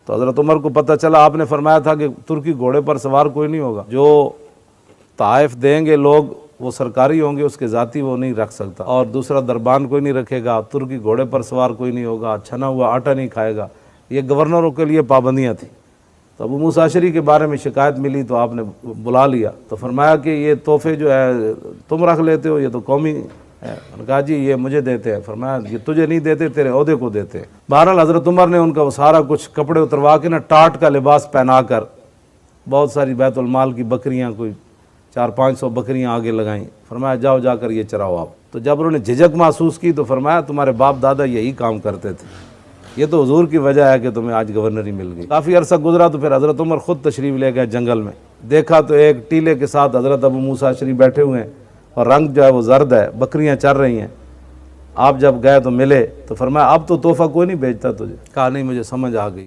तो हज़रत उमर को पता चला, आपने फरमाया था कि तुर्की घोड़े पर सवार कोई नहीं होगा, जो ताइफ देंगे लोग वो सरकारी होंगे, उसके ज़ाती वो नहीं रख सकता, और दूसरा दरबान कोई नहीं रखेगा, तुर्की घोड़े पर सवार कोई नहीं होगा, छना हुआ आटा नहीं खाएगा। ये गवर्नरों के लिए पाबंदियाँ थी। तो अबू मूसा अशरी के बारे में शिकायत मिली तो आपने बुला लिया, तो फरमाया कि ये तोहफे जो है तुम रख लेते हो, ये तो कौमी है। उन्होंने कहा जी ये मुझे देते हैं। फरमाया ये तुझे नहीं देते, तेरे ओहदे को देते हैं। बहरहाल हज़रत उमर ने उनका वो सारा कुछ कपड़े उतरवा के ना टाट का लिबास पहना कर बहुत सारी बैतुल माल की बकरियाँ, कोई 400-500 बकरियाँ आगे लगाईं। फरमाया जाओ जाकर ये चराओ आप। तो जब उन्होंने झिझक महसूस की तो फरमाया तुम्हारे बाप दादा यही काम करते थे, ये तो हुजूर की वजह है कि तुम्हें आज गवर्नरी मिल गई। काफ़ी अरसा गुजरा तो फिर हज़रत उमर ख़ुद तशरीफ़ ले गए जंगल में। देखा तो एक टीले के साथ हज़रत अबू मूसा अशरी बैठे हुए हैं और रंग जो है वो जर्द है, बकरियां चर रही हैं। आप जब गए तो मिले तो फरमाया अब तो तोहफ़ा कोई नहीं भेजता तुझे। कहा नहीं मुझे समझ आ गई।